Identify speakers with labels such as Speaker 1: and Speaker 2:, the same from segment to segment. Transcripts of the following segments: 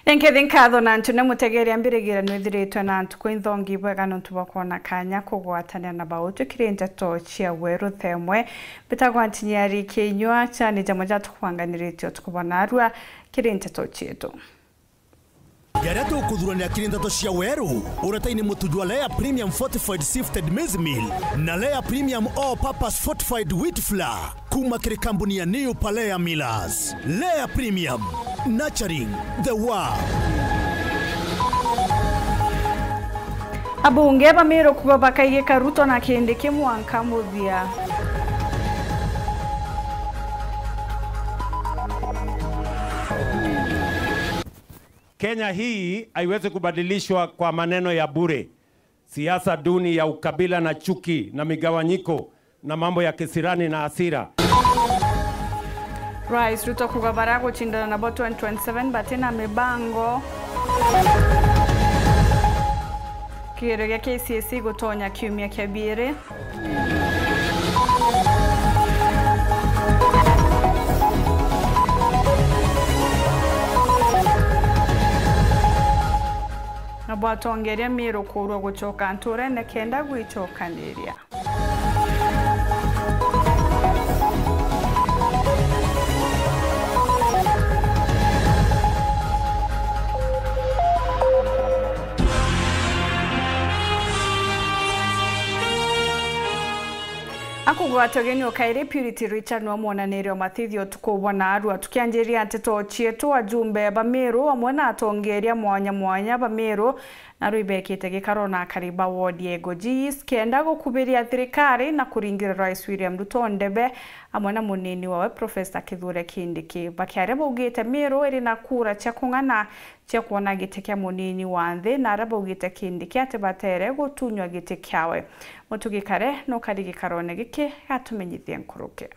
Speaker 1: Enkethinkatho na ntune mutegeri ambirigira nwithiritwe na ntuku inthongi bwega nuntu bakona kanya kugwatania na bautu kirindeto cia weru themwe bitagwa ntinyari kinywa chani jamwe jatukuanganiritio tukubona arua kirindeto chietu.
Speaker 2: Gereto kuthurania kirindeto cia weru urataini mutujwa Lea Premium Fortified Sifted Maize Meal na Lea Premium All Purpose Fortified Wheat Flour kuma kiri kampuni ya New Palea Millers. Lea Premium, nurturing the world.
Speaker 1: Abunge bamiro kuba bakaigika Ruto na Kindiki mwanka muthia.
Speaker 3: Kenya hii haiwezi kubadilishwa kwa maneno ya bure. Siasa duni ya ukabila na chuki na migawanyiko na mambo ya kisirani na hasira.
Speaker 1: Rais Ruto kugabara kuchindana na boto 2027 batina mibango. Kiro ya KCSE gutonya kiumia kiabire. Nabatongeria miro kurwa guchoka nture nekenda gwichokaniria. Akugwatogeni okaire Purity Richard no mwonanirio mathithio tukubona arua tukianjiria nteto chietu ajumbe bamiru amwena atongeria mwanya bamiru na ruibekite gikaro na kariba ward yego Gis kenda gukubiria thirikari na kuringira Rais William Ruto ndebe amwena munini wawe Professor Kithure Kindiki bakiare bugite miru iri na kura cha kungana cha kuona gite kya munini wanthe na arabugite Kindiki ate batere gutunywa gite kyawe mutugikare no karigikaro giki gatumenyithie nkuruke.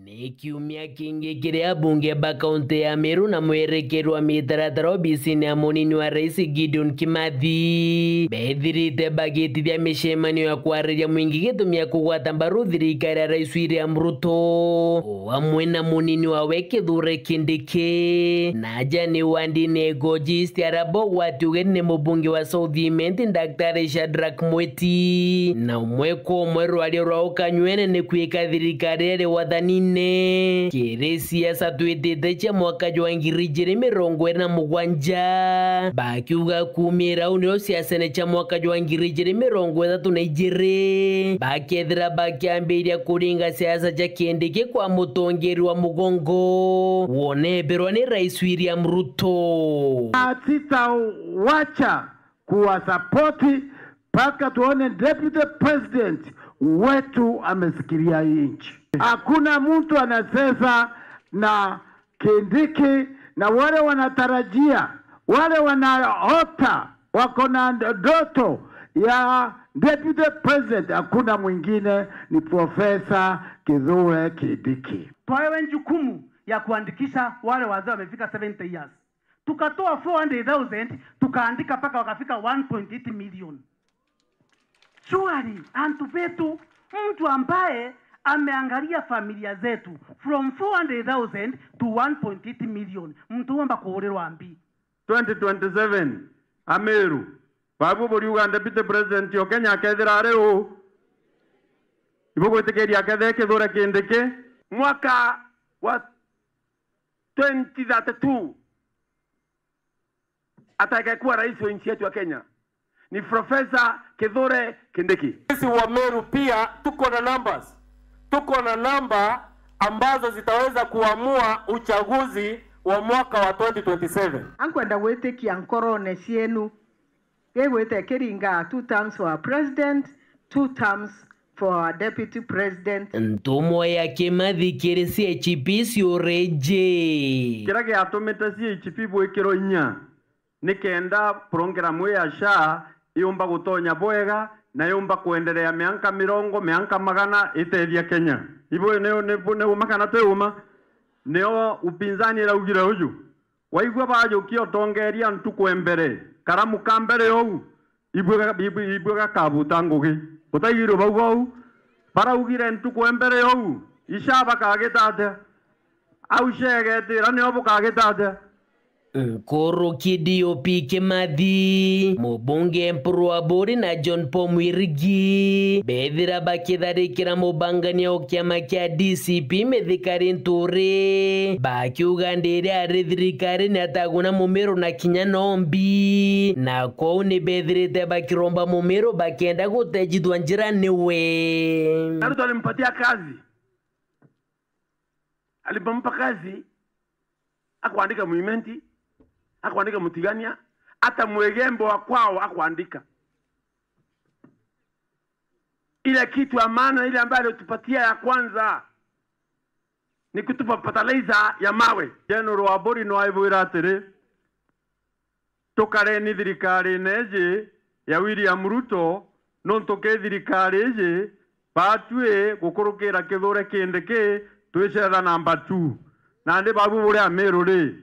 Speaker 4: Ni kiumia kingi kiria bunge ba kaunti ya Meru na mwerekeru wa mitaratara obisini ya munini wa Rais Gideon Kimathi bethirite bagitithia mishemanio ya kwariria mwingi gitumia kugwata mbaru thirikari ya Rais William Ruto amwe na munini wawe Kithure Kindiki na Jane Wandine Gogist arabo watuge ni mubunge wa Southiment Dr. Shadrack Mweti na umweko mwerwali rwa ukanywene ni kwika thirikari ya wathani nine kere siasa twetete cha mwaka wa 2027 bakiuga kumira unio siasa ne cha mwaka wa 2032 bakethira bakiambiria kuringa siasa cha Kindiki kwa mutongeri wa mugongo woneberwa ni Rais William Ruto.
Speaker 5: Wacha kuwa sapoti paka tuone deputy president wetu amesikiria inchi. Hakuna mtu anasesa na Kindiki na wale wanatarajia, wale wanaota, wako na ndoto ya deputy president, hakuna mwingine ni Professor Kithure Kindiki.
Speaker 6: Twawe jukumu ya kuandikisha wale wazee wamefika 70 years. Tukatoa 400,000 tukaandika paka wakafika 1.8 million. Surely antu vetu mtu ambaye ameangalia familia zetu from 400,000 to 1.8 million mtu wamba kuhorerwa ambi
Speaker 7: 2027 Ameru babu buri Uganda deputy president yo Kenya akethira rero ibugo tekeria akethe Kithure Kindiki
Speaker 5: mwaka wa 2032 atakayekuwa rais wa nchi yetu ya Kenya ni Professor Kithure Kindiki.
Speaker 3: Sisi wa Meru pia tuko na numbers. Tuko na namba ambazo zitaweza kuamua uchaguzi wa mwaka wa 2027.
Speaker 8: Ankwenda weteki ankorone sienu. Gewete kiringa 2 terms for our president, 2 terms for our deputy president.
Speaker 4: Ntumo ya Kimathi kiri CHP sioreje.
Speaker 7: Kirage atometa CHP bwekero inya. Nikenda program ya SHA iomba gutonya bwega na yomba kuendelea mianka mirongo mianka magana itethia Kenya. Ibo ne makana teuma neo upinzani raugira uju waigwa bajo kio tongeria ntuko embere karamu kambere ou ibwe kabuta ngugi utayiro baugo para ugire ntuko embere ou ishaba kagetate au shege tira ne obuka getate
Speaker 4: Nkoroki DOP Kimathi, Mubunge Mpurwa Bori na John Paul Mwirigi bethira bakitharikira mubangania o kiama kia DCP methikari Nturi bakiuga ndiri ari thirikari ni ataguna Mumiru na Kinya Nombi na kwao ni bethirite bakiromba Mumiru bakienda gutejithwa njira niwe.
Speaker 5: Naruto alimpatia kazi, alipompa kazi akuandika movementi, akuandika Mutigania, hata Mwegembo wa kwao akuandika. Ile kitu amana ile ambayo alitupatia ya kwanza ni kutupa fertilizer ya mawe.
Speaker 7: General Wabori no aivwira atiri tukare ni thirikari neje ya William Ruto no ntoke thirikari eje batue gukurukira kithure kindike twicetha namba 2 na ndi babu buri Ameru ri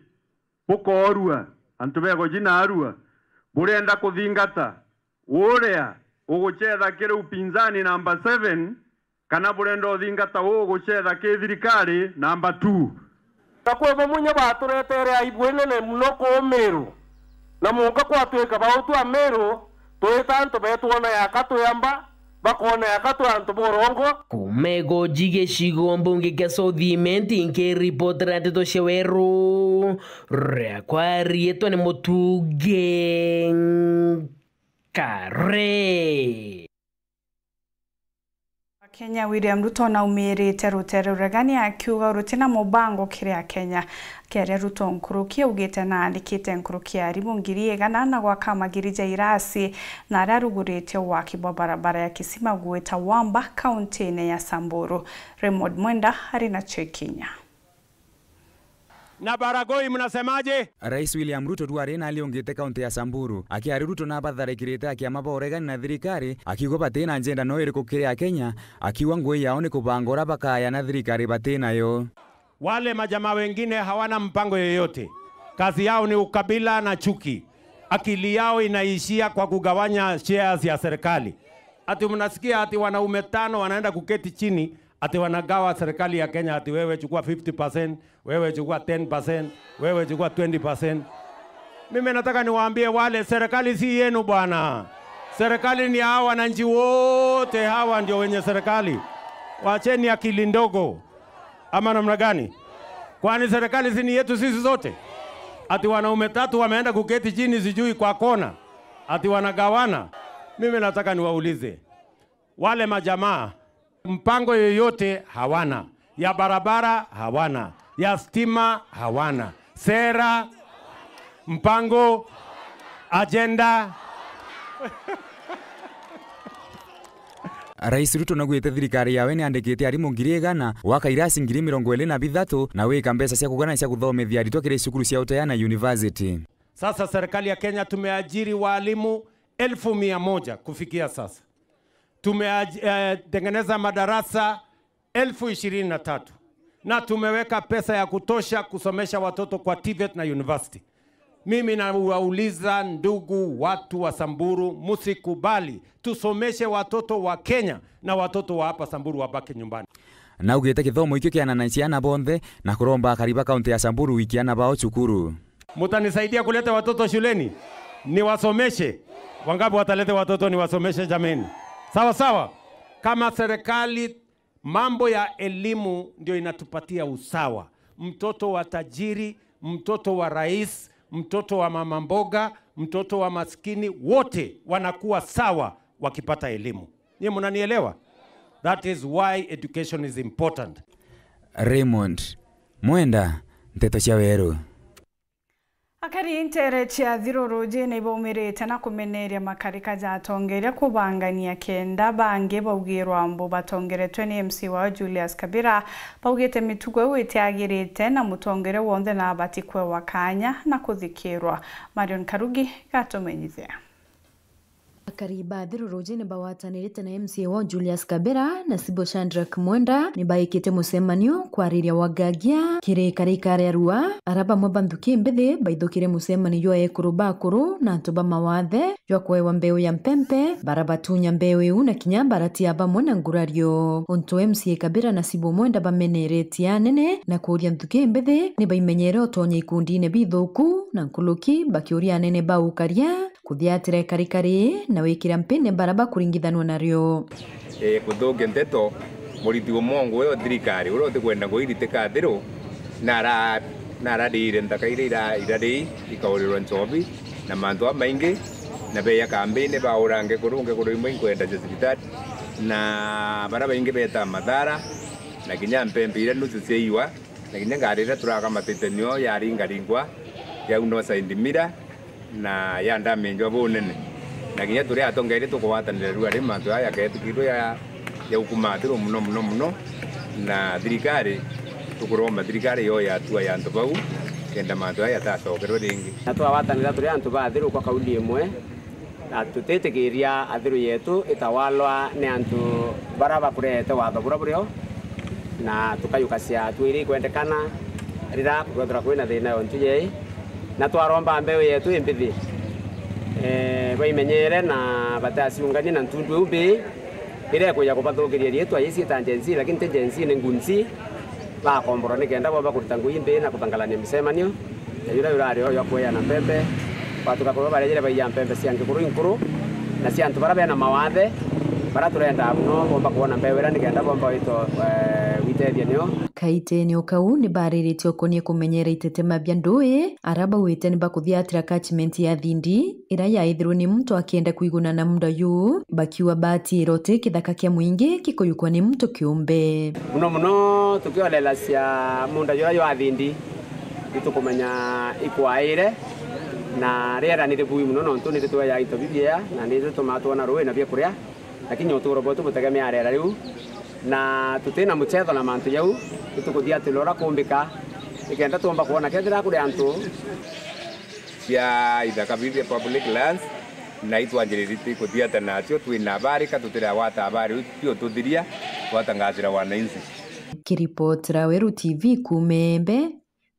Speaker 7: bukorua antu bego jina arua burenda kuthingata uria ugucetha kiri upinzani namba 7 kana burenda uthingata ugucetha ki thirikari namba 2
Speaker 9: takwe munye baturetere aibwene ne mnoko Meru na munga kwatweka bautu Ameru toetanto betuona yakatu yamba bakona yakatu antu borongo
Speaker 4: kumego jige shigo mbunge kia Southimenti nke report randeto sheweru rekwari eto ne Mutuge Kare.
Speaker 1: Kenya William Ruto na umirite rutere uregani akiuga rutina mubango kiria Kenya kere Ruto nkurukia ugite na andikite nkurukia arimu ngiri igana na gwaka magirija irasi na ararugurite waki barabara ya kisima gweta Wamba kaunti ya Samburu. Raymond Mwenda harina Kenya.
Speaker 3: Na Baragoi mnasemaje?
Speaker 10: Rais William Ruto duarena aliongete kaunti ya Samburu akiari Ruto na batharekirite akiama boregani na thirikari akiuga batena njenda no iriku kiria Kenya akiwa ngwe yao ni kubangora bakaya na thirikari batena yo.
Speaker 3: Wale majamaa wengine hawana mpango yoyote. Kazi yao ni ukabila na chuki. Akili yao inaishia kwa kugawanya shares ya serikali. Ati mnasikia ati wanaume 5 wanaenda kuketi chini ati wanagawa serikali ya Kenya ati wewe chukua 50%, wewe chukua 10%, wewe chukua 20%. Mimi nataka niwaambie wale serikali si yenu bwana. Serikali ni hawa wananchi wote, hawa ndio wenye serikali. Waacheni akili ndogo. Ama namna gani? Kwani serikali si ni yetu sisi zote? Ati wanaume 3 wameenda kuketi chini sijui kwa kona. Ati wanagawana. Mimi nataka niwaulize. Wale majamaa mpango yoyote hawana. Ya barabara hawana. Ya stima hawana. Sera, mpango, agenda.
Speaker 10: Rais Ruto nagwete thirikari yawe ni andikite arimu ngiri igana waka irasi ngiri 23 na wika mbesa cia kugana cia kuthomethia aritwa kire cukuru cia utayana university.
Speaker 3: Sasa serikali ya Kenya tumeajiri walimu 1,100 kufikia sasa. Tumetengeneza madarasa 23,000 na tumeweka pesa ya kutosha kusomesha watoto kwa TVET na university. Mimi nawauliza ndugu watu wa Samburu, musikubali tusomeshe watoto wa Kenya na watoto wa hapa Samburu wabaki nyumbani.
Speaker 10: Na ugete kithomo ikyo kiana na ciana bonthe na kuromba kariba kaunti ya Samburu wikiana bao cukuru.
Speaker 3: Mutanisaidia kuleta watoto shuleni? Niwasomeshe. Wangapi watalete watoto niwasomeshe jameni? Sawa sawa. Kama serikali mambo ya elimu ndio inatupatia usawa. Mtoto wa tajiri, mtoto wa rais, mtoto wa mama mboga, mtoto wa maskini, wote wanakuwa sawa wakipata elimu. Nyinyi mnanielewa? That is why education is important.
Speaker 10: Raymond Mwenda, Nteto cia Weru.
Speaker 1: Akari intere chia thiruru jene baumirite na kumeneria makarika jatongeria kubangania kenda bange baugirwa mbo batongeretwe ni MC wa Julius Kabira baugite mitugo witiagirite na mutongere wonde na batikwe wakanya na kuthikirwa. Marion Karugi gatumenyithia.
Speaker 11: Akariba Roje nibawatanirite na MCA wa Julius Kabera na Sibo Shandrak Mwenda nibaikite musemanio kwariria wagagia kirikari arua araba mwabanduki mbethe baithukire musemanio ya ekurubakuru na ntuba mawathe yo kwewa mbeu ya mpempe barabatunya mbeu iu na kinyambarati abamwe na ngurario onto MCA Kabera na Sibo Mwenda bamenereti anene na kuria ntuki mbethe nibaimenyere otonye ikundine bithuku na nkuluki bakiuria anene baukaria kuthiatire karikari na wikira mpene baraba kuringithanwa nario
Speaker 12: kuthoge nteto muriti umongo yo thirikari urote kwenda kuiritika thiro nara dire ndakaire irari ikaurirwa nchobi na mantu amaingi na beya campaign ba urange kurunge kurimwe kwenda hospitali na baraba ingi beta madhara na kinya mpembe ile nusu seiwa na kinya ngarira turaka matetenyo yari ngaringwa ya uno saindimira na ya ndamenjwa bonene na kinya turi atongere tukuwatanira ruwa ri mantu aya ketukirwe ya ukumatiro muno na thirikari tukuroma thirikari yo ya tua ya ntobau kenda mantu aya tacokerwe ringi
Speaker 13: na twawatanira turi antu bathiru kwa kauli imwe na tutetikiria athiru yetu itawalwa ni antu baraba kurete watho burio na tukayukasia twiri kwendekana rira kwethira kwina thina yo ntuje na twaromba mbeu yetu imbithi baimenyere na batasiungani na ntundu ubi ire kuya kubathukiria rietu ayisi tangency lakini tangency ni ngunzi ba kombora ni kenda baba kutangu imbe na kutangalania misemanio yura yurario yo kuya na pembe watu kakoro barejere baiya pembe cia ngikuru inkuru na cia antu barabe na mawathe bara turenda no bomba kuona mbewera ni kenda bomba ito witethia nio
Speaker 11: kaite ni okau ni baririte okonie kumenyera itetema bya ndui araba wite ni bakuthiatira catchment ya Thindi ira yaithirwo ni mtu akienda kuiguna na muda yu bakiwa bati rote kithaka kia mwingi kikoyukwa ni mtu kiumbe
Speaker 13: muno tukiolela cia munda yura yo Thindi itukumenya ikwaire na riera ni ribui muno no ntuni ritwa ya itobibia na ni tumatwa na ruwe na bia kuria lakini uturo botu butegemea riera riu na tutena muchetho na mantu yau tukuthia tilora kumbika ikenda tuomba kuona kethira kuri antu
Speaker 12: cia ithaka bibia public lands na itwanjiriti kuthia tanacio twina habari katutira wata habari pio tuthiria watangazira wananchi
Speaker 11: kiripotera Weru TV kumembe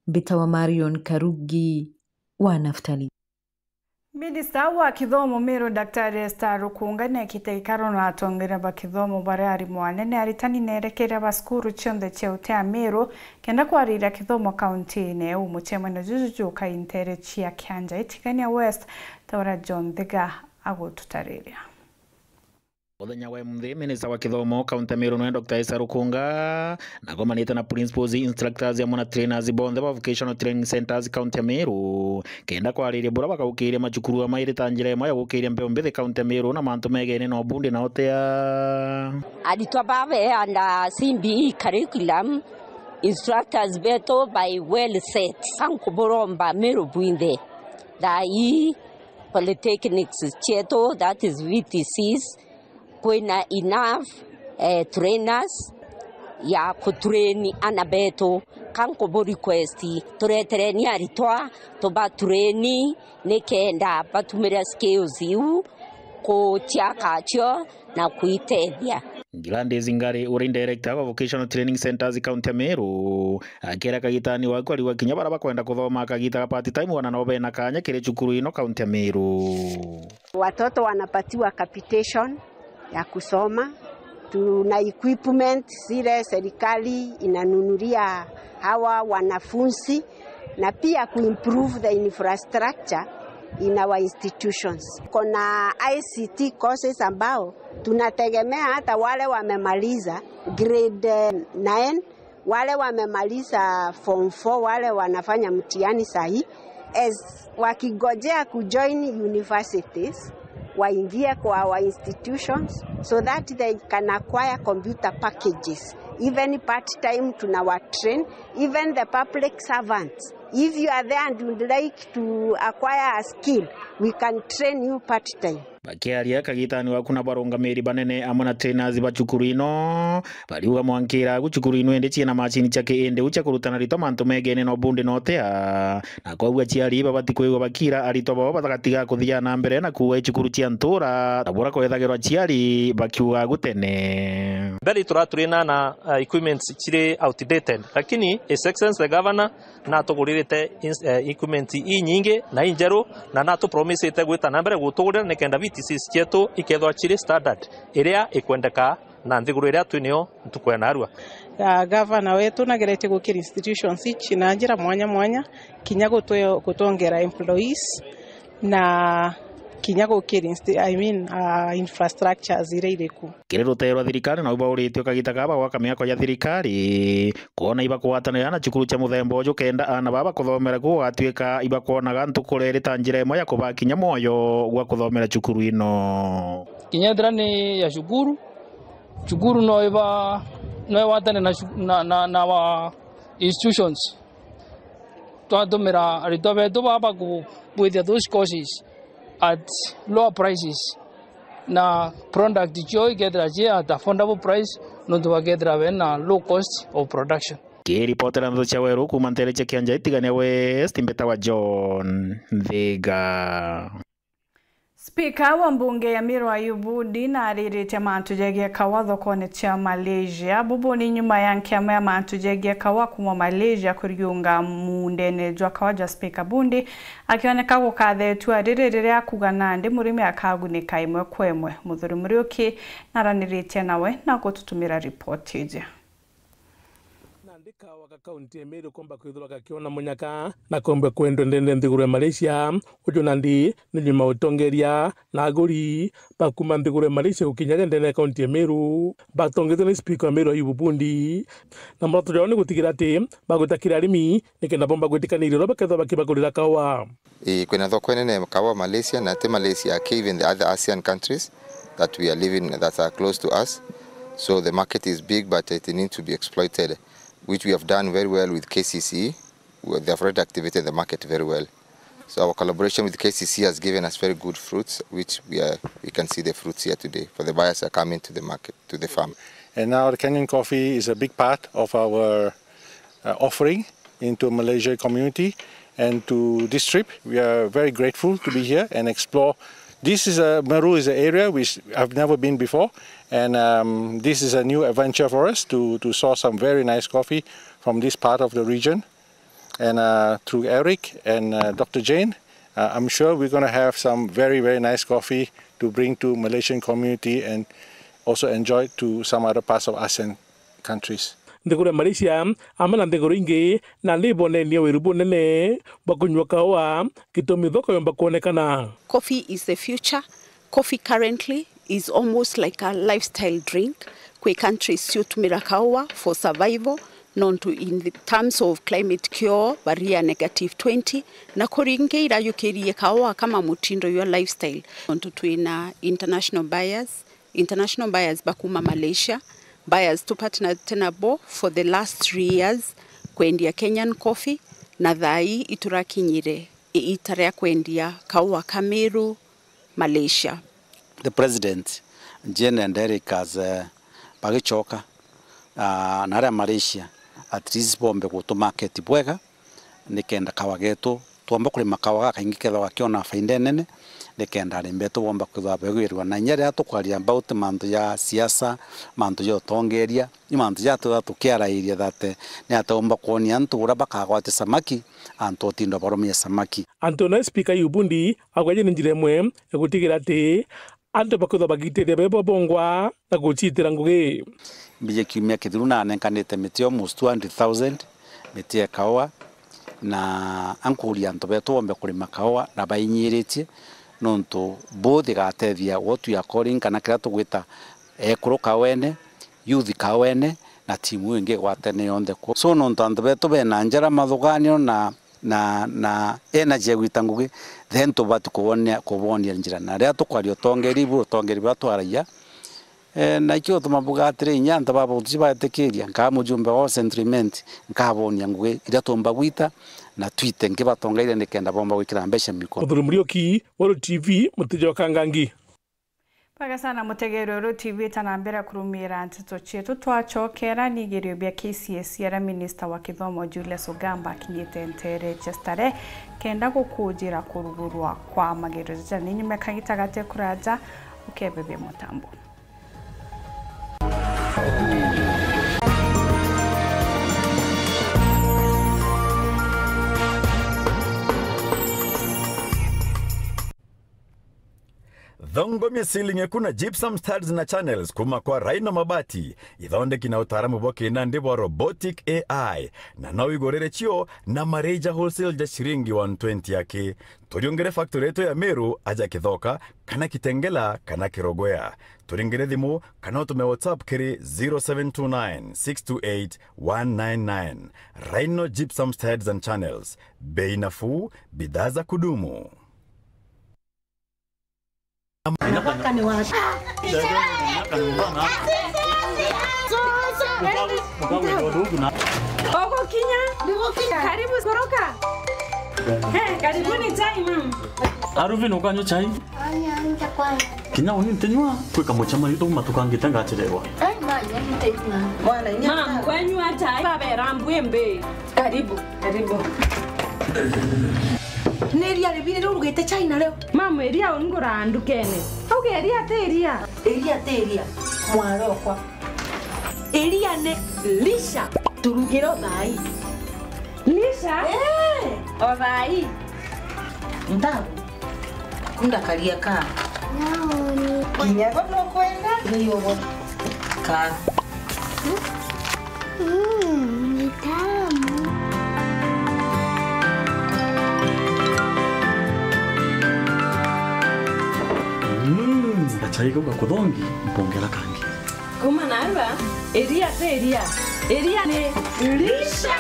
Speaker 11: Bitawa Marion Karugi wa Naftali.
Speaker 1: Minista wa kithomo Meru Daktari Esther Rukunga ne kiteikaro na atongera ba kithomo bare ari mwanene aritani nerekera baskuru chonde cheutea Meru kenda kwarira kithomo county ne umuchemano jujuju ka intere chia Kianja itikania West Taura John Thega agututariria
Speaker 14: Othenya wa mthi minista wa kithomo kaunti Meru no Dr. Esther Rukunga na gomanite na principals instructors ya mona trainers bonthe ba vocational training centers kaunti Meru kenda kwariria bura bakaukiria machukuru amaire tanjira emo ya gukiria mbeo mbethe kaunti Meru na mantu megene no bunde na otea
Speaker 15: aditwa babe anda CBE curriculum instructors beto by well set ankuboromba Meru buinde dai polytechnics cheto that is VTCs kwina enough trainers ya kutraini anabeto kanko bo request turetereni aritwa toba traini nekenda batumira skills yu ko tiakacho na kuitethia
Speaker 14: Gilande Zingari uri director wa vocational training centers kaunti Meru akira kagitani wako aliwa kinya baraba kwenda kuthoma kagita part time wana nobe na kanya kile chukuru ino kaunti Meru
Speaker 16: watoto wanapatiwa capitation ya kusoma tuna equipment zile serikali inanunulia hawa wanafunzi na pia kuimprove the infrastructure in our institutions. Kuna ICT courses ambao tunategemea hata wale wamemaliza grade 9 wale wamemaliza form 4 wale wanafanya mtihani sahi as wakigojea kujoin universities waingie kwa our institutions so that they can acquire computer packages even part time tunawatrain even the public servants if you are there and would like to acquire a skill we can train you part time
Speaker 14: bakiaria kagitani wa kuna barungamiri banene amwe na trainers ba cukuru ino bariuga mwankira gucukuru ino ende ciena machini chake ende ucha kurutana rito mantu megene no bunde no tea na kwa aciari babati kwigwa bakira arito babo batagatiga kuthia na mbere na kuwa cukuru cia ntura tabura kwethagirwa aciari bakiuga gutene
Speaker 17: bali turaturina na equipments chire outdated lakini his excellency the governor na tuguririte equipment nyingi na injeru na natu promise ite gwita na mbere gutugurira nikenda VTC cietu ikethwa chire standard iria ikwendeka na nthiguru iria twinio tukwena arua
Speaker 18: governor wetu nagerete gukira institutions ici na njira mwanya mwanya kinya gutongera employees na kinya gukira infrastructures ire iriku
Speaker 14: kirerutero thirikari na ubaũrĩtio kagita kaba gwaka mĩako ya thirikari kuona ibakwatanĩra na cukuru cia mũthemba ũyũ kenda ana baba kuthomera gũgatuĩka ibakwonaga ntukũrĩrĩ ta njĩra ĩmwe ya kũbakinya moyo gwa kuthomera cukuru ino
Speaker 19: kinya thira ni ya cukuru no watane na wa institutions twatumĩra arutwo betu baba with those courses at lower prices na product joy gethera at affordable price no to gethera when low cost of production
Speaker 14: kiripotera ndo cha weru kuma ntere cha kianja itigania West Mbeta wa John Thega.
Speaker 1: Spika wa mbunge ya Meru Ayubu Dina aririte mantu jegia kawa thokone cia Malaysia bubuni nyuma ya nkiama ya mantu jegia kawa kuma Malaysia kuriunga mundene jwa kawa ja spika bundi akioneka gukathetwa ariririre akugana ndi murimi akagunika imwe kwemwe muthuri Muriuki naranirite nawe na gututumira report ije
Speaker 9: andika waka kaunti ya Meru kwamba kwithura kakiona munyaka na kombe kwendo ndende nthiguru ya Malaysia ujo nandi ni nyuma utongeria na aguri bakuma nthiguru ya Malaysia ukinyaga ndende kaunti ya Meru batongethwa ni speaker wa Meru Ayubu Bundi na mroto jao ni gutigira ati bagutakira arimi nikenda bomba gwitikanire ro bakethwa bakibagurira kawa
Speaker 20: kwena thoko nene kawa Malaysia na te Malaysia even the other ASEAN countries that we are living that are close to us, so the market is big but it needs to be exploited, which we have done very well with KCC. They have already activated the market very well. So our collaboration with KCC has given us very good fruits, which we can see the fruits here today. For the buyers are coming to the market, to the farm.
Speaker 21: And now the Kenyan coffee is a big part of our offering into Malaysia community. And to this trip, we are very grateful to be here and explore. Meru is an area which I've never been before, and this is a new adventure for us to source some very nice coffee from this part of the region. And through Eric and Dr. Jane, I'm sure we're going to have some very, very nice coffee to bring to Malaysian community and also enjoy to some other parts of ASEAN countries.
Speaker 9: Nthiguru Malaysia amana nthiguru ingi na libone ni wirubu nene bakunywa kawa kitumi thoko yomba kuonekana.
Speaker 22: Coffee is the future. Coffee currently is almost like a lifestyle drink. Kwe countries tumira kawa for survival, known to in the terms of climate cure barrier -20 na koringe ira yukirie kawa kama mutindo your lifestyle. Onto twina international buyers bakuma Malaysia. Buyers to partner tenabo for the last 3 years kwendia Kenyan coffee na thai iturakinyire itarea kwendia kawa Meru Malaysia.
Speaker 23: The president Jane and Eric has bagichoka na Malaysia at least bombe go to market bwega nikenda kawa getu tuomba kulima kawa kaingi ketho gakiona faida nene nikenda rembeto bomba kuthwa begwirwa na nyere atukwaria about mantu ya siasa mantu ya tongeria ni mantu ya tukiara iria thate ni atomba kuonia antu ura bakagwate samaki antu tindo baromia samaki
Speaker 9: Antona speaker Yubundi agwaje njire mwe egutigira ati antu bakuthwa bagitethia bebo bongwa na guchitira ngugi
Speaker 23: bije kimya kithuru na nenkanite mitio almost 200,000 mitie kawa na ankuria antu beto bombe kulima kawa na bainyiritie nonto both gatethia what we are calling kana kira tugwita ekuru kawene youth kawene na timu ingi gwatene yonde ko so nonto antu beto bena njara mathuganio na energy gwita ngugi then to batu kubonia njira na ria tukwario tongeri batwaraia na ikio tumabugatire nyanta babo tibatekeria nka mujumbe wa sentiment nkabonia ngugi ira tomba gwita na twite ngibatongaire nikenda bomba gwikira mbesha miko.
Speaker 9: Muthuri Muriuki, World TV, Mutijo Kangangi.
Speaker 1: Paga sana mutegerero TV tanambera kurumira ntito chetu twachokera nigerio bya KCS ya Minister wa Kithomo Julius Ogamba kinyete ntere chestare kenda gukujira kurugurwa kwa magereza ninyi mekagitagate kuraja ukebebe mutambo.
Speaker 2: Dhongo mesilinge kuna gypsum studs na channels kuma kwa Rhino Mabati ithonde kina utaramu boke na ndibo robotic AI na nawe igorere chio na mareja wholesale ja shiringi 120 yake turiongere factory yetu ya Meru aja kithoka kana kitengela kana kirogoya turingere thimu kana utume WhatsApp kiri 0729628199 Rhino gypsum studs and channels bei nafuu bidhaa za kudumu.
Speaker 6: Karibu koroka. Karibuni chai mama.
Speaker 8: Aruvi nukanywa chai? Kinya unitenywa kweka mochama yuto matukangita ngachirewa.
Speaker 6: Mama kwanywa chai baba rambwembe. Karibu.
Speaker 24: Neria ribini rugete chai na leo.
Speaker 6: Mama eria ungura ndukene. Auge eria teria.
Speaker 24: Eria mwarokwa. Eria ne lisha turugiro dai.
Speaker 6: Lisha? Odai.
Speaker 24: Ndawo. Kunda kalia ka.
Speaker 6: Naoni.
Speaker 24: Kinyago no kwenda? Niyobo. Ka.
Speaker 6: Ni tamu.
Speaker 8: Chai kwa kudongi mpongera kangi.
Speaker 6: Kuma naiba? Eria teria. Eria ne lisha.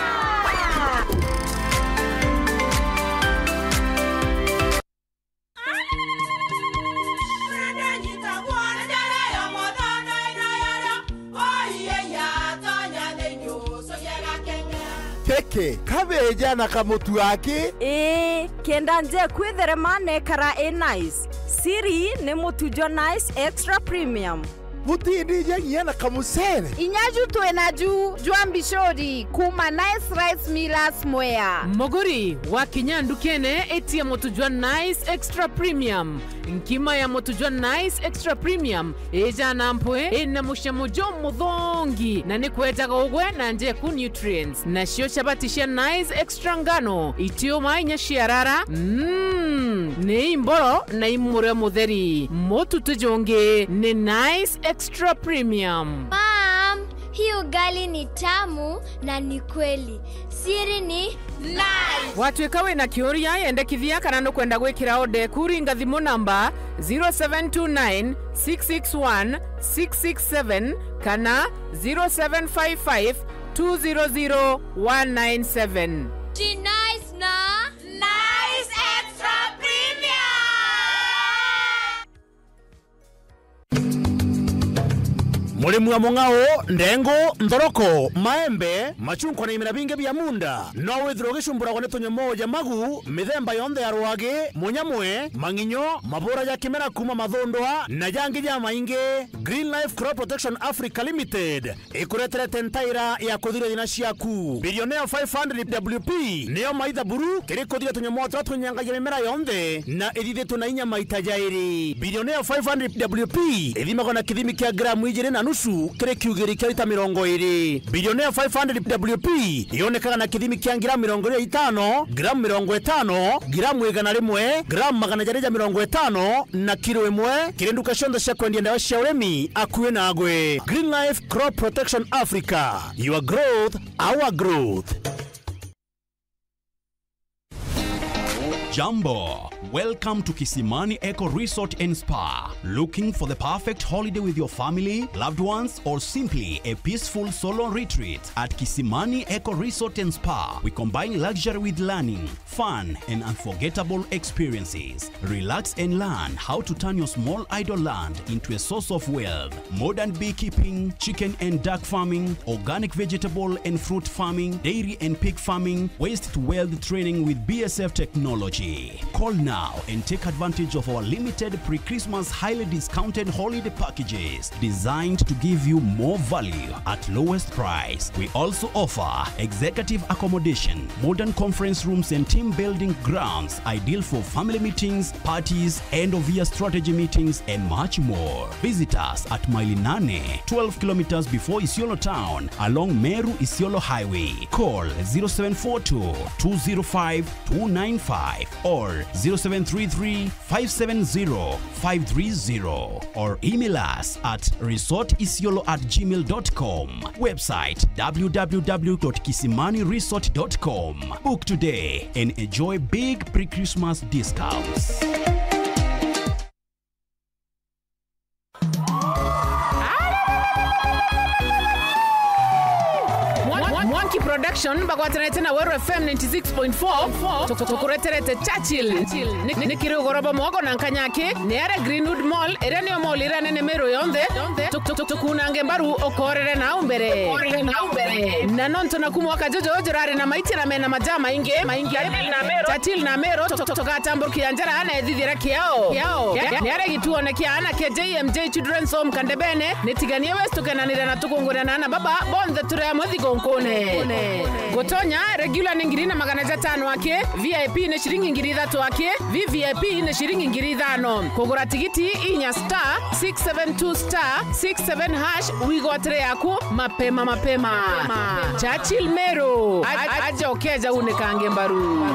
Speaker 25: Keke, kabeja na kamutu wake?
Speaker 26: Kenda nje kwitherema nekara nice. Siri ne mutujo nice extra premium.
Speaker 25: Mutindi nyenye na kamusere.
Speaker 26: Inyaju tuenaju juambishori kuma nice rice millers mwea.
Speaker 27: Moguri wa kinyandukene eti ya motujwa nice extra premium. Nkima ya motujwa nice extra premium eja nampwe ena mushamujo mudhongi na nikweta gogwe na nje ku nutrients na shio shabatisha nice extra ngano itio mainya shiarara ne imboro na imure mutheri motu tujonge ne nice extra premium.
Speaker 28: Mom, hii ugali ni tamu na ni kweli. Siri ni nice.
Speaker 27: Watwekawe na kioria ende kithia kana no kwenda gwikira ode kuringa thimu namba 0729 661 667 kana 0755 200 197.
Speaker 28: Ji nice na nice extra premium.
Speaker 25: Mulimu wa mungao, ndengo, ndoroko, maembe, machungwa na imina binge bya munda. Nowe drogishumbura kwa neto nyomoja magu, mithemba yonde ya ruage, munyamwe, manginyo, mabora ya kimera kuma madhondwa, na jangi ya mainge, Green Life Crop Protection Africa Limited. Ikuretere tentaira ya kudhire dinashiaku. Bilionea 500 WP, neo maitha buru, kiri kudhire tunyomoja tunyanga ya mimera yonde, na edide tunainya maitajairi. Bilionea 500 WP, edima kona kithimi kia gramu ijire na nusu kire kiugiri kia lita 20. Bilionea 500 WP ionekaga na kithimi kia gramu 25, gramu 50, gramu 100, gramu 150 na kilo 1 kirenduka shonda sha kwendia ndawa sha uremi akuwe na agwe. Green Life Crop Protection Africa, your growth, our growth.
Speaker 29: Jambo, welcome to Kisimani Eco Resort and Spa. Looking for the perfect holiday with your family, loved ones, or simply a peaceful solo retreat? At Kisimani Eco Resort and Spa, we combine luxury with learning, fun, and unforgettable experiences. Relax and learn how to turn your small idle land into a source of wealth. Modern beekeeping, chicken and duck farming, organic vegetable and fruit farming, dairy and pig farming, waste to wealth training with BSF technology. quality. Call now and take advantage of our limited pre-Christmas highly discounted holiday packages designed to give you more value at lowest price. We also offer executive accommodation, modern conference rooms and team building grounds ideal for family meetings, parties, end-of-year strategy meetings and much more. Visit us at Mailinane, 12 kilometers before Isiolo town along Meru Isiolo Highway. Call 0742-205-295 or 0733-570-530 or email us at resortisiolo@gmail.com. Website www.kisimaniresort.com. Book today and enjoy big pre-Christmas discounts.
Speaker 27: Monkey Production bagwatanete na Wero FM 96.4 tukureterete Churchill nikiri goroba mogo na nkanyake nere Greenwood Mall erenio mall irane ne mero yonde tukunange mbaru okorere na umbere na nonto na kumwaka jojo jorare na maitira mena majama inge Churchill na mero tukatambur kianjara na edhidira kiao nere gituone kiana ke JMJ Children's Home Kandebene netiganie westu kenanira na tukungura na baba bonde ture amodhi gonkone Gotonya regular ngirina magana 5 wake VIP ne shilingi ngiri 3 wake VVIP ne shilingi ngiri 5 kugura tikiti inya star 672 star 67 hash wigotre yako mapema Churchill Mero aja okeja unekange mbaru.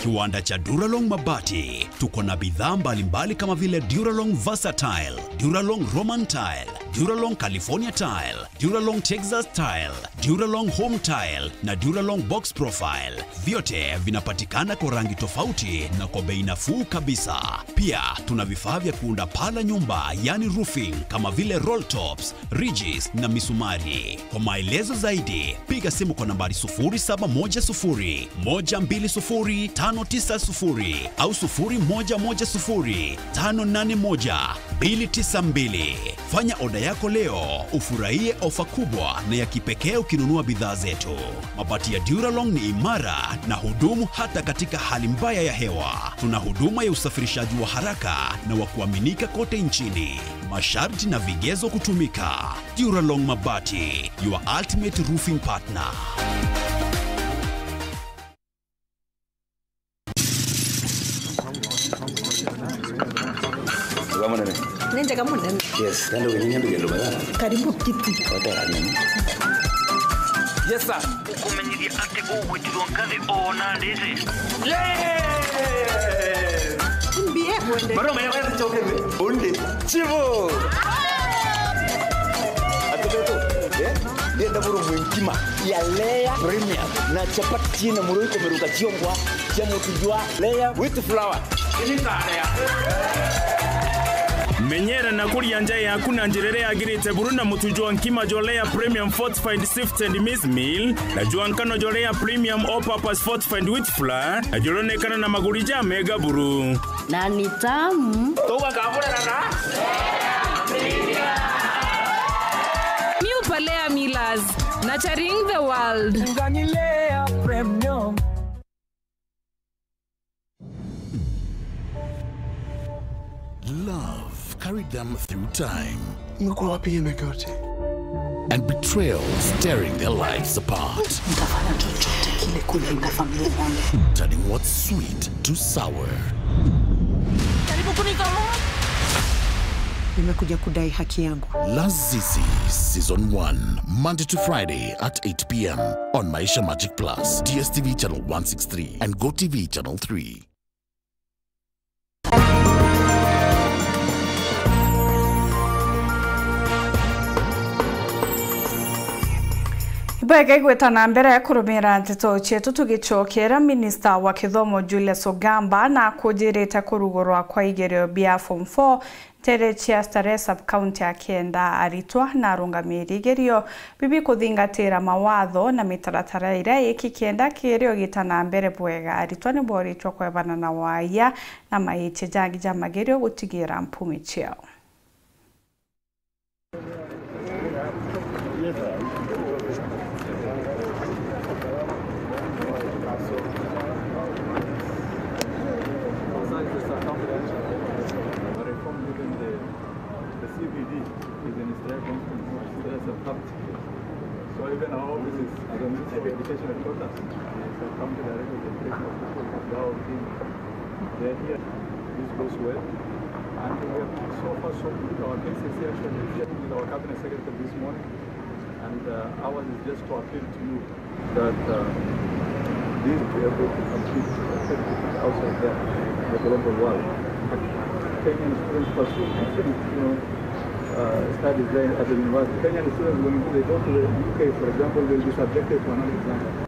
Speaker 29: Kiwanda cha Duralong Mabati. Tuko na bidhaa mbalimbali kama vile Duralong Versatile, Duralong Roman Tile, Duralong California Tile, Duralong Texas Tile, Duralong Home Tile na Duralong Box Profile. Vyote vinapatikana kwa rangi tofauti na kwa bei nafuu kabisa. Pia tuna vifaa vya kuunda pala nyumba, yani roofing, kama vile roll tops, ridges na misumari. Kwa maelezo zaidi, piga simu kwa nambari 0710 120 590 au 0110 581 292. Fanya oda yako leo, ufurahie ofa kubwa na ya kipekee ukinunua bidhaa zetu. Mabati ya Duralong ni imara na hudumu hata katika hali mbaya ya hewa. Tuna huduma ya usafirishaji wa haraka na wa kuaminika kote nchini. Masharti na vigezo kutumika. Duralong Mabati, your ultimate roofing partner.
Speaker 3: Nenda kama nani?
Speaker 4: Yes, ndio wenyewe ndio bada.
Speaker 3: Karibu kiti.
Speaker 4: Yes sir.
Speaker 5: Ukumenyiria ate ugwitirwo ngathi ona ndizi.
Speaker 3: Mbie mwende.
Speaker 4: Bado mwenyewe choke onde. Chivo. Atoto. Ndio ndaburu mwingima ya Lea Premium na chapati na muroiko meruka chiongwa cha mutujwa Lea with flour. Ini tarea.
Speaker 7: Menyera na kuria njai yaku na njirere agirite buruna mutujwa nkima jolea premium fortified sifted maize meal na juankano jolea premium all purpose fortified wheat flour na jolonekana na magurija mega buru
Speaker 3: na ni tamu
Speaker 4: toka kabura na
Speaker 27: New Palea Millers, nurturing the world.
Speaker 4: Nganilea premium.
Speaker 10: Love carried them through time. And betrayal tearing their lives apart. Turning what's sweet to sour.
Speaker 3: Nimekuja kudai haki yangu.
Speaker 10: Lazizi Season 1, Monday to Friday at 8 p.m. on Maisha Magic Plus, DSTV channel 163 and GoTV channel 3.
Speaker 1: Bwege gwetana mbere kurumira ntito chetu tugicokera minister wa kithomo Julius Ogamba na kujirite kurugorwa kwa igerio bia form 4 tere chia Starehe sub county ya Kienda aritwa na rungamiri igerio bibi kuthingatira mawatho na mitaratara ira iki Kienda kirio gitana mbere bwega aritwa ni boritwa kwebana na waya na maiche jangi jamagerio gutigira mpumi chiao.
Speaker 11: Civic Education Headquarters. It's a county director of education official of our team. They're here. This goes well. And we have so far so good. Our KCC actually shared with our cabinet secretary this morning. And ours is just to appeal to you that these will be able to compete effectively outside there, in the global world. Kenyan students pursue, studies there at the university. Kenyan students, when they go to the UK, for example, will be subjected to another exam.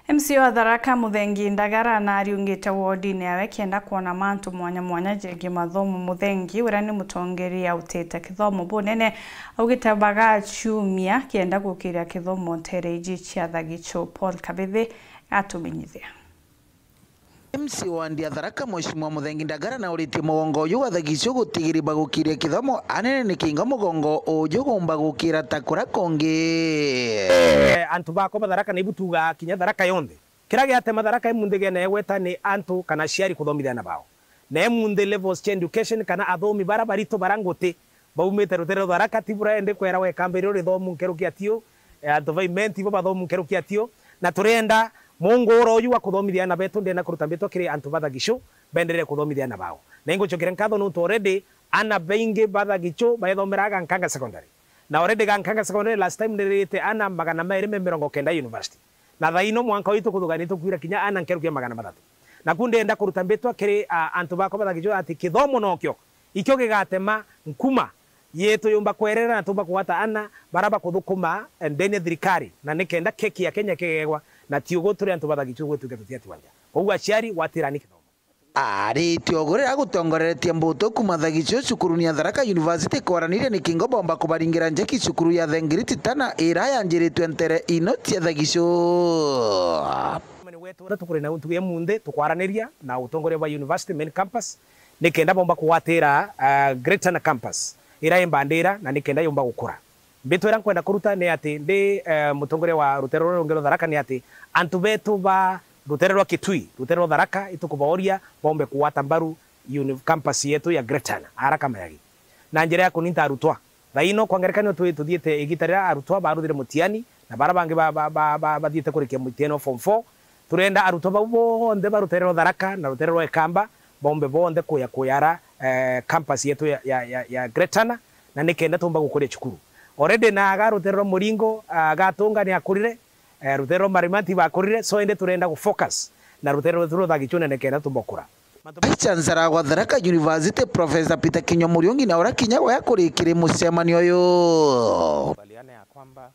Speaker 1: MCO wa Tharaka Muthengi Ndagara nariungite wodi-ini yawe kienda kuona mantu mwanya mwanya jengi mathomo. Muthengi uria ni mutongeria utete kithomo bunene augite bagachumia kienda gukiria kithomo ntereji cia Thagicho. Paul Kabithi atumenyithia.
Speaker 12: MCO wa Tharaka Mheshimiwa Muthengi Ndagara na uritie mugongo uyu wa Thagicho gutigiri bagukiria kithomo anene ni kinga mugongo uyu gomba gukira takura kongi
Speaker 13: antu bako Tharaka ni butuga kinya Tharaka yonthe kira giate Tharaka emunde gene gweta ni antu kana ciari kuthomithia na bao na emunde levels cha education kana athomi bara barito barangote baumite rutero Tharaka tibura ende kwera we kambere ri thomu nkerukia tio antu vaimenti bo bathomu nkerukia tio na turenda mungoro uyu wa kuthomithia na betu ndena kuruta betu kiri antu ba Thagicho benderere kuthomithia na bao na ingo chokire nkatho no already ana beinge ba Thagicho baithomeraga Nkanga secondary na already Nkanga secondary last time ndirite ana 290 university na thaino mwanka witu kuthuganito kwira kinya ana nkerukia 300 na kunde enda kuruta betu kiri antu ba Thagicho ati kithomo nokyo ikyo gigatema nkuma yetu yumba kwerera na tumba kuwata ana baraba kuthukuma ndene thirikari na nikenda keki ya Kenya kegegwa na tiugo turi antu ba Thagicho gwetuka tutiati wanja koguo aciari watirani kithomo
Speaker 12: ari tiogorera gutongoreretie mbuto kuma Thagicho cukuru ya Tharaka University kwaranire ni kingo bomba kubaringira njeki cukuru ya Thengiriti tana ira yanjiritwe ntere inoti ya Thagicho
Speaker 13: wetu ora tukuri na untu ya munde tukwaraniria na utongore wa university main campus nikenda bomba kuwatira Greater campus ira imbandira na nikenda yomba gukura mbitu era kwenda kuruta ni ati ndi mutongore wa rutero rongero Tharaka ni ati antu betu ba rutero rwa Kitui rutero Tharaka itukubaoria bombe kuwata mbaru campus yetu ya Greater araka mayagi na njira ya kuninta arutwa thaino kwangerekano tuthiete igitarira arutwa baruthire mutiani na barabange bathiete kurikia mutiano form 4 turenda arutwa bonthe barutero Tharaka na rutero rwa Kamba bombe bonthe kuyara campus yetu ya Greater na nikenda tumba gukuria cukuru already na agarutero Muringo gatunga ni akurire rutero Marimati bakurire so ende turenda ku focus na rutero Thagicho nekenda tumbokura
Speaker 12: Chancellor wa Tharaka University Professor Peter Kinyo Muriungi na ora kinya wa kurikire musemani oyo
Speaker 14: baliana ya kwamba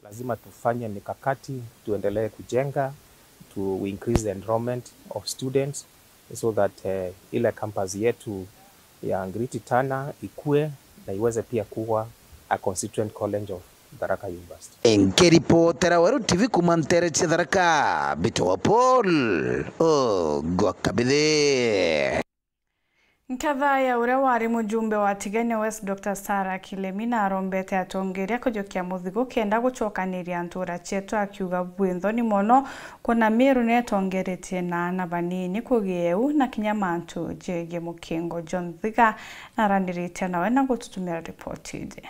Speaker 14: lazima tufanye mikakati tuendelee kujenga to increase the enrollment of students so that ile campus yetu ya Ngiriti Tana ikue na iweze pia kuwa a constituent college of Tharaka University.
Speaker 12: Nkiripotera Weru TV kumantere cha Tharaka Bitowa Paul Gwakabithe.
Speaker 1: Nkathaya uria wari mujumbe wa Tigania West Dr. Sarah Kilemi na arombete atongeria kujokia muthigo kenda gucokaniria ntura chetu akiuga bwintho ni mono kuna Meru netongeretie na banini kugieu na kinya mantu jege mukingo John Thiga na randirite nawe na gututumira report ide.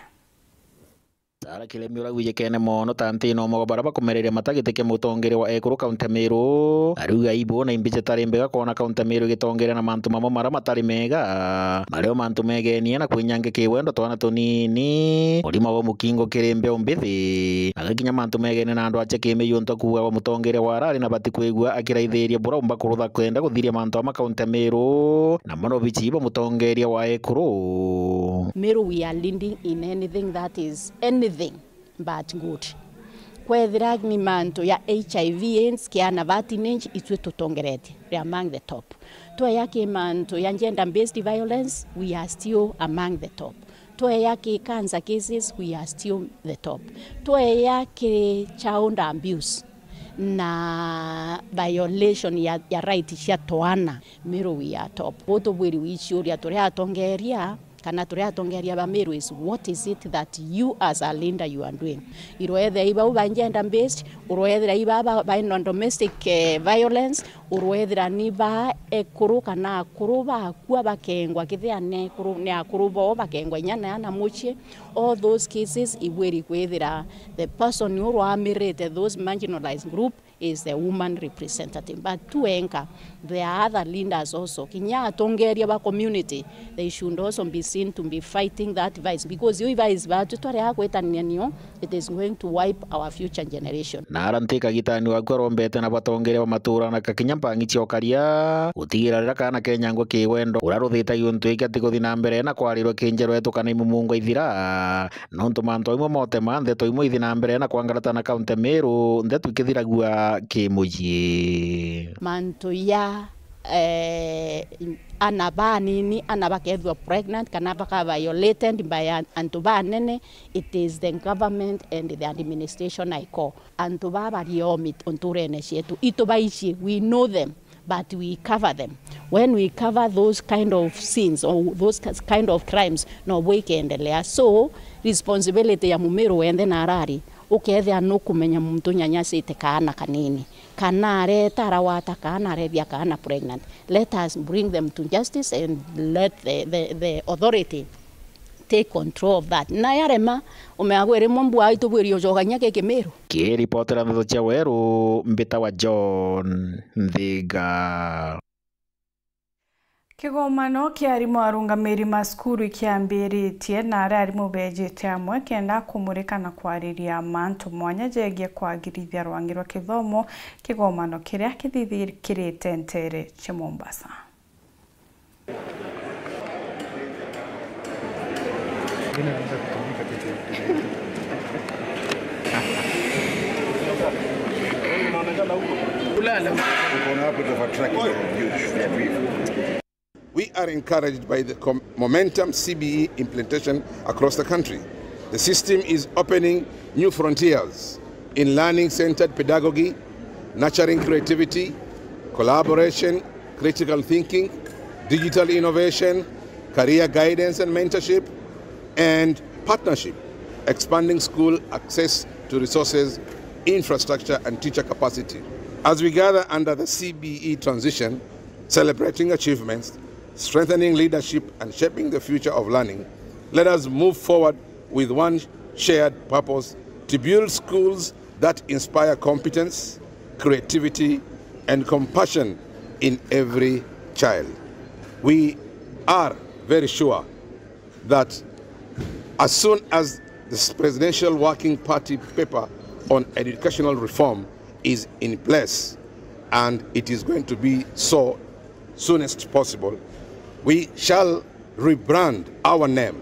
Speaker 15: Sarah Kilemi uragwije kene mono tantino mogobara bakomereria matagiteke mutongere wa Ekuru County Meru aruga ibo na imbiche tarembega kona County Meru gitongere na mantu mamo mara matari mega mareo mantu megenia na kwinyange kiwendo twana tunini urima wa mukingo kirembe ombithi agakinya mantu megene na andu ache kime yonto kuwa wa mutongere wa rari na bati kwigwa akiraithiria bura umba kurutha kwenda guthiria mantu ama County Meru na mono bichiba mutongeria wa Ekuru
Speaker 22: Meru. We are leading in anything that is anything but good. Kwethira ni manto ya HIV AIDS kiana vatinage itwe tutongerete. We are among the top. Twa yake manto ya gender based violence, we are still among the top. Twa yake cancer cases, we are still the top. Twa yake child abuse na violation ya right cia twana, Meru we are top. Boto bwiri wichuria tore atongeria kana tore atongeria ba Meru is what is it that you as a leader you are doing. Iroethe iba uba gender based, uroethe iba by non domestic violence, urwethira ni ba ekuru kana akuru bakua bakengwa kithia ne ekuru ne akuru bo bakengwa nyana na muchie. All those cases ibweri kwethira the person who amirete those marginalized group is the woman representative. But to enka, there are other leaders also. Kinya tongeria ba community, they should also be seen to be fighting that vice, because you vice it is going to wipe our future generation.
Speaker 15: Narantika gitani wa korombete na batongeria matura na kakinya mpangi chiokaria utigira rira kana Kenya ngo kiwendo uraruthita yuntu ikati guthi na mbere na kwarirwo kinjero etu kana imumungo ithira no ntumanto imwe mote manthe to imwe ithi na mbere na kwangarata na kaunti Meru ndetu ikithiragua kimuji
Speaker 22: manto ya anaba nini anaba kethwa pregnant kana baka violated by antuba nene. It is the government and the administration I call antuba bariomit onturene shetu itoba ishi. We know them, but we cover them. When we cover those kind of sins or those kind of crimes, no way kendelea. So responsibility ya Mumiru ende narari ukethia no kumenya muntu nyanyasite kana kanini kana areta arawata kana arethia kana pregnant. Let us bring them to justice and let the authority take control of that. Na yarema umeagwere mombu aitu bwirio joganya keke Meru.
Speaker 15: Ki reporter ndo cha weru mbita wa John Thiga.
Speaker 1: Kigomano kiarimo arungamiri maskuru ikiambiritie na arimo bejete amwe kenda kumurika na kwariria mantu mwanya jegie kwagirithia rwangirwa kithomo. Kigomano kiria kithithirikirite ntere cha Mombasa.
Speaker 2: We are encouraged by the momentum CBE implementation across the country. The system is opening new frontiers in learning-centered pedagogy, nurturing creativity, collaboration, critical thinking, digital innovation, career guidance and mentorship, and partnership, expanding school access to resources, infrastructure, and teacher capacity. As we gather under the CBE transition, celebrating achievements, strengthening leadership, and shaping the future of learning, let us move forward with one shared purpose: to build schools that inspire competence, creativity, and compassion in every child. We are very sure that as soon as the Presidential Working Party paper on educational reform is in place, and it is going to be so soonest possible, we shall rebrand our name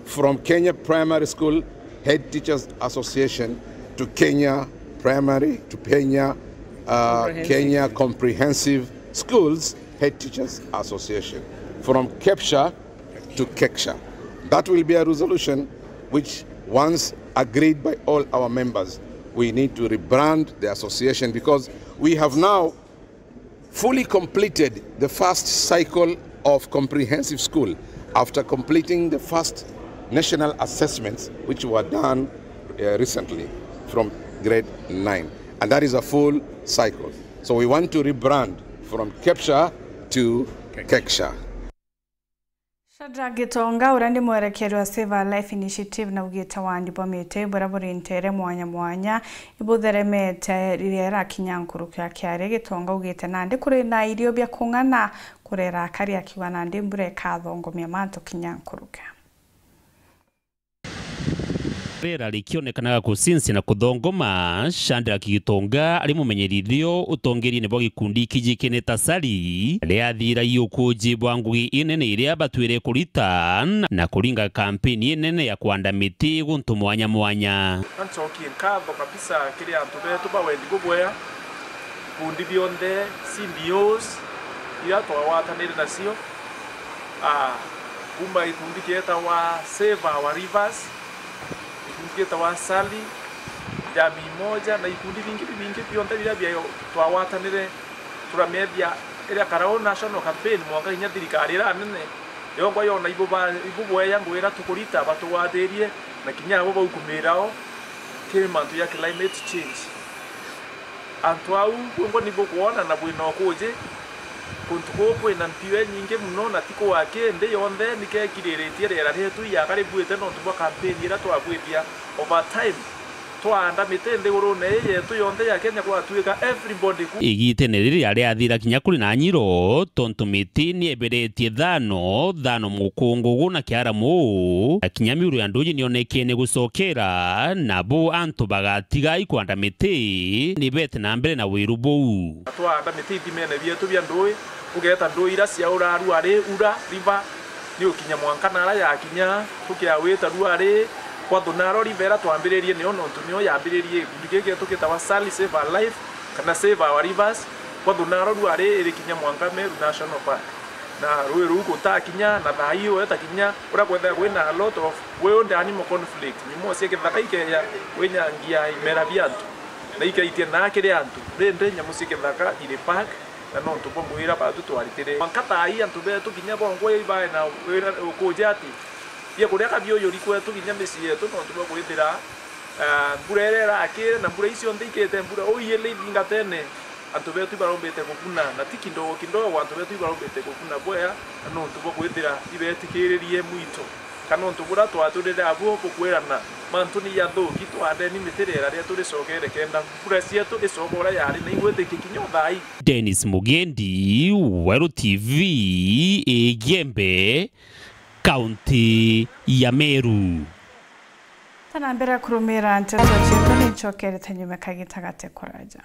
Speaker 2: from Kenya Primary School Head Teachers Association to Kenya Primary to Kenya Comprehensive Schools Head Teachers Association, from KEPSHA to KEKSHA. That will be a resolution which, once agreed by all our members, we need to rebrand the association, because we have now fully completed the first cycle of comprehensive school after completing the first national assessments which were done recently from grade 9, and that is a full cycle. So we want to rebrand from KEPSHA to KEKSHA.
Speaker 1: Shadrack Gitonga urandi mwerekero wa Save Our Life Initiative na ugita wandi bomete baraburi ntere mwanya ibutheremete rirera kinyankuru kya kyare. Gitonga ugita nande kure na irio bya kungana kurera kari akiwa nande mbure kathongomia manto kinyankuru kya
Speaker 9: rera likionekanaga kusinsi na kuthongoma. Shadrack Gitonga ari mumenyerithio utongeri ne bwa gikundi kijikene tasari riathira yukuji bwangugi inene iria batwire kurita na kuringa kampeni inene ya kwanda miti guntu mwanya
Speaker 16: ncoki nkatho kabisa kiri antu betu bawendi gubwea kundi bionde CBOs ira twawatanire nacio kuma ikundi kieta wa Save Our Rivers, ikundi wa Sali, jamii moja na ikundi vingi bionde bia twawatanire turamedia ira karao national campaign mwaka inya thirikari ra nene yongwa yona ibubwa yangu ira tukurita batuwatherie na kinya abo baukumirao kimantu ya climate change antu au ngo ni bokuona na bwino kuje kuntu koko ina mpiwe nyingi muno na tiko wake nde yonde nikekiriretie rera retu ya karibuite no tuba campaign ira twagwithia over time twanda mitende urone yetu yonde ya Kenya kwa tuika everybody
Speaker 9: igitene riria riathira kinya kuri na Nyiro tontu miti ni eberetie thano mukungugu na kiaramu kinya miuru ya nduji nionekene gucokera nabo antu bagatiga ikwanda miti ni bete na mbere na wiru bou
Speaker 16: twanda miti timene bietu bia ndui ugeta ndui ira cia uraru ari ura river ni ukinya mwankanara ya kinya tukia weta ruari kwa donaro rivera twambiririe ni ono ntunio yambiririe gike tukitawa Sally Save Our Life kana Save Our Rivers kwa donaro ruare iri kinya Mwanga Meru National Park na ruiru guta kinya na thaiyo eta kinya ura kwenda kwina a lot of wild animal conflict ni mo sieke thakaike ya wenyangia imera biantu na ikaitie na kire antu rende nyamu sieke thaka ile park na no tupo muira ba tu twaritire mankata ai antu betu kinya bongo iba na ukujati ya kureka bioyo rikwetu kinya mesi yetu no tuba kwithira burerera akire na bura icio ndikete bura oyele ingatene antu betu barombete gukuna na tikindo antu betu barombete gukuna boya no tuba kwithira ibetikiririe muito kana ntubura twaturire abo kukwirana mantu ni yathuki twande ni mitirera ria turi cokere kenda bura cietu icogora yari na igwete kikinyo thai.
Speaker 9: Dennis Mugendi, Weru TV, Igembe, County ya Meru.
Speaker 1: Tana mbere kurumira nteto cietu ni ncokere tanyume kagitagate kuraja.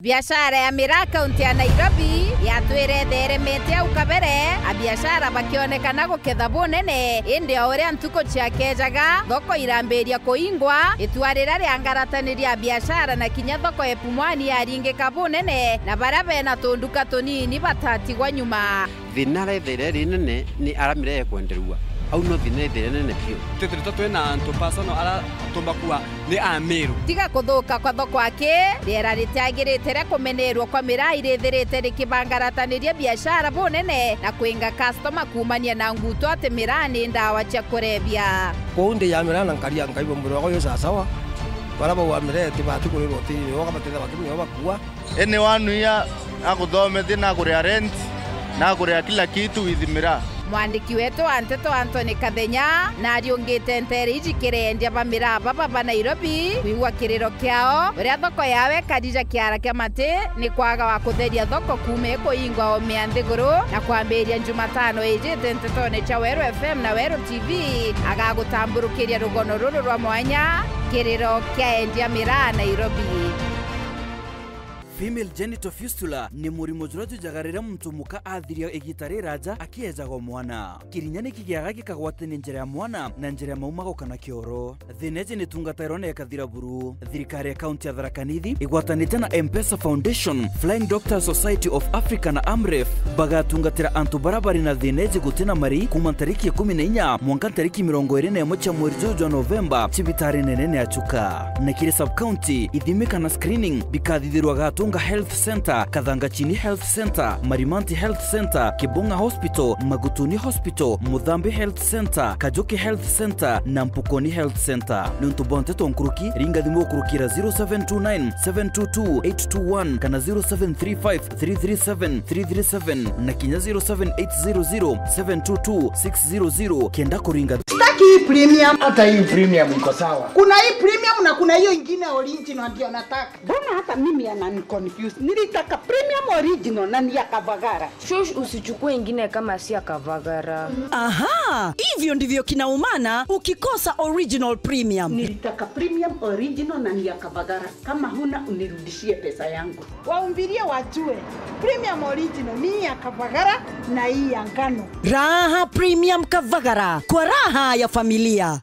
Speaker 26: Biashara ya miraa kaunti ya Nairobi yatwiretheremete au kabere abiashara bakionekana guketha bunene indi o uria ntuko ciakejaga thoko irambiria kuingwa itwarira ria ngarataniria biashara na kinya thoko epumwani yaringika bunene na baria bena tunduka tunini batatigwa nyuma
Speaker 6: thinare thire rinene ni aramire kwenderua au no thine thire nene pio tetrito twena antu personal ala tumbakuwa ni Ameru
Speaker 26: tiga kuthuka kwa thoko ake riera ritiagirite ria kumenerwo kwa miraa irithirite rikibangarataniria biashara bunene na kuinga customer kumania na nguto ati miraa ni ndawa cia kurebia
Speaker 8: kuunde ya miraa na nkaria nkaibo mbiro yo sawa baraba wa miraa tibati kurirwo tiri yo kabateza bakimyo bakua
Speaker 17: ene wanu ya akuthomethia na kuria rent na kuria kila kitu with miraa.
Speaker 26: Mwandiki wetu Anteto Anthony Kathenya na ariungite ntere iji kirendia bamira baba Nairobi kuigwa kiriro kiao uria thoko yawe Khadija Kiara Kiamati ni kwaga wa kutheria thoko kume kuingwa o mianthiguru na kwambiria Jumatano ijite ntetone cha Weru FM na Weru TV agagutamburukiria rugono ruru rwa mwanya kiriro kia endia miraa Nairobi.
Speaker 18: Female genital fistula ni murimo juratu jagarira muntu muka athiria igitari raja akiejaga mwana kirinyani kigiaga gikagwatania njira ya mwana na njira ya maumago kana kioro thineje ni tungatiro na ekathira buru thirikari ya kaunti ya Tharaka Nithi igwatanite na M-Pesa Foundation, Flying Doctor Society of Africa na Amref bagatungatira antu barabari na thineje gutina mari kuma tariki 14 mwanka tariki 21 cha mwezi wa Novemba cibitari nene ya chuka na kire sub county ithimika na screening bikathithirwa gatunga Health Center, Kathangachini Health Center, Marimanti Health Center, Kibunga Hospital, Magutuni Hospital, Mudhambi Health Center, Kajoki Health Center na Mpukoni Health Center. Nuntubonte tonkuruki ringa dhimu kurukira 0729 722 821 kana 0735 337 337 na kinya 07800 722 600 kenda kuringa.
Speaker 19: Sitaki hii premium. Hata hii premium iko sawa. Kuna hii premium na kuna hiyo ingine original ndio nataka. Mbona hata mimi anani confused. Nilitaka premium original na ni ya Kavagara.
Speaker 20: Shush, usichukue ingine kama si ya Kavagara.
Speaker 3: Aha, hivyo ndivyo kinaumana ukikosa original premium.
Speaker 19: Nilitaka premium original na ni ya Kavagara. Kama huna unirudishie pesa yangu. Waumbirie wajue. Premium original ni ya Kavagara na hii ya ngano.
Speaker 3: Raha premium Kavagara. Kwa raha ya familia.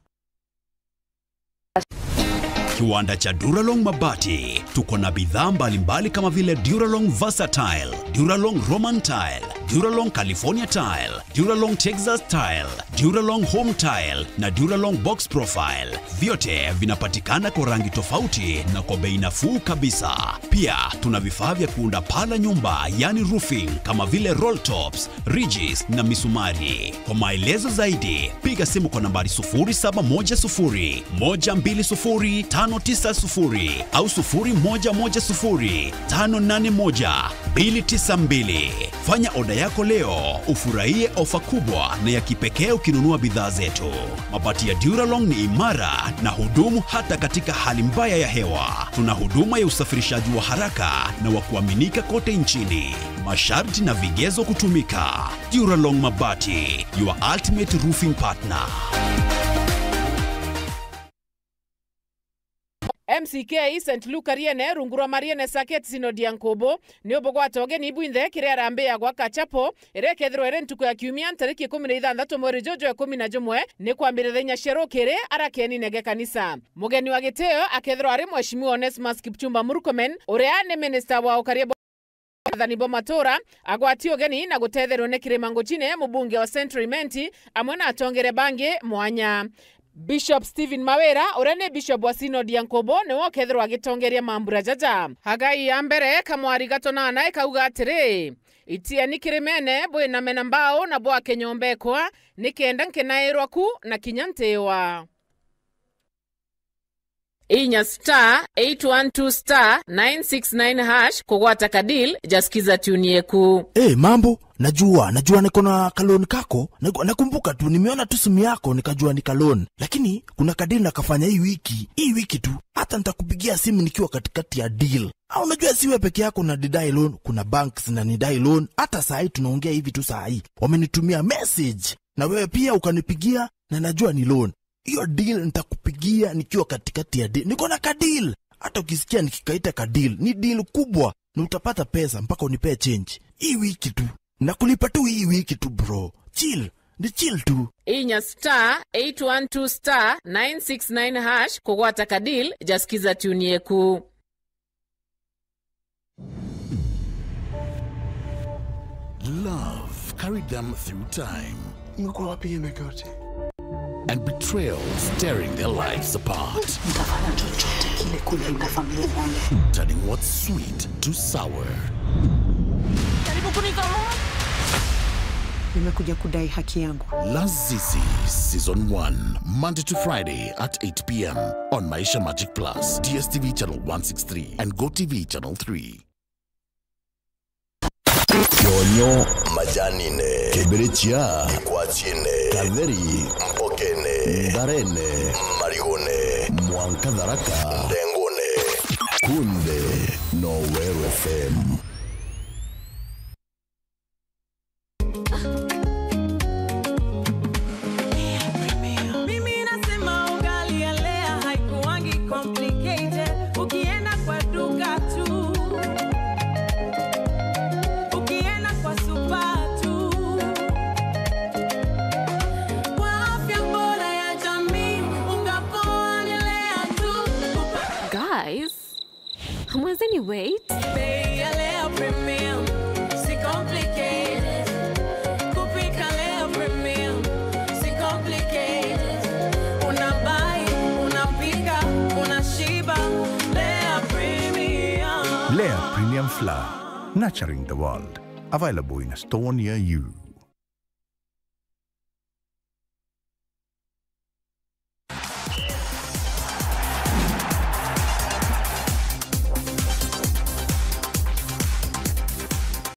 Speaker 29: Kiwanda cha Duralong Mabati tuko na bidhaa mbalimbali kama vile Duralong Versatile, Duralong Roman Tile, Duralong California Tile, Duralong Texas Tile, Duralong Home Tile na Duralong Box Profile. Vyote vinapatikana kwa rangi tofauti na kwa bei nafuu kabisa. Pia Pia tuna vifaa vya kuunda paa la nyumba, yani roofing, kama vile roll tops, ridges na misumari. Kwa maelezo zaidi, piga simu kwa nambari 0710-120-590 au 0110-581-292. Fanya oda yako leo, ufurahie ofa kubwa na ya kipekee ukinunua bidhaa zetu. Mabati ya Duralong ni imara na hudumu hata katika hali mbaya ya hewa. Tuna huduma ya usafirishaji wa haraka na wa kuaminika kote nchini. Masharti na vigezo kutumika. Duralong Mabati, your ultimate roofing partner.
Speaker 4: MCK St. Luke Ariene rungura Mariene Saket Sinodiankobo ni obogwatoge ni bwinthe kire arambe ya gwa kachapo ere kethro ere ntuko ya kiumia tariki 16 mweri jojo ya 11 ni kwambirithenya shero kire arakeni nege kanisa. Mugeni wa giteo akethro ari Mheshimiwa Onesmus Kipchumba Murkomen uria ni minister wa ukaribu Thani Bomatora agwatio geni na gutethero ne Kirimango chine mubunge wa Central Menti amwe na atongere bange mwanya. Bishop Stephen Mawera urene Bishop wa Synod ya Nkobo ni wokethero agitongeria mambura jaja. Hagai ya mbere kamwari gatona na ikauga atiri itia nikirimene bwe na mena mbao na bwa kenyombekwa nikenda nkenairwaku na kinyantewa. Inya *812*969# kugwata kadil jaskiza tunieku.
Speaker 5: Mambo, najua niko na kaloni kako, nakumbuka tu nimeona tu simu yako nikajua ni kaloni. Lakini kuna kadil nakafanya hii wiki tu. Hata nitakupigia simu nikiwa katikati ya deal. Au unajua siwe peke yako na didai loan, kuna banks na nidai loan. Hata saa hii tunaongea hivi tu saa hii. Wamenitumia message na wewe pia ukanipigia na najua ni loan. Hiyo deal nitakupigia nikiwa katikati ya deal. Niko na kadil. Hata ukisikia nikikaita kadil, ni deal kubwa na utapata pesa mpaka unipee change. Hii wiki tu. Nakulipa tu hii wiki tu bro. Chill. Ni chill tu.
Speaker 4: Inya *812*969# kugwata kadil jaskiza tunieku.
Speaker 10: Love carried them through time. And betrayal tearing their lives apart. Turning what's sweet to sour.
Speaker 7: Nimekuja kudai haki yangu.
Speaker 10: Lazizi Season 1, Monday to Friday at 8 p.m. on Maisha Magic Plus, DSTV channel 163 and GoTV channel 3.
Speaker 21: Kyonyo majanine Kibirichia Ikwachine Kaveri Mpokene Ndarene Marigone Mwankadharaka Ndengone Kunde Nowhere FM.
Speaker 23: Wait.
Speaker 24: Premium, si complicated. Kupika leo premium, si complicated. Unabai, unapika, unashiba. Lea Premium.
Speaker 25: Lea Premium Flour, nurturing the world. Available in a store near you.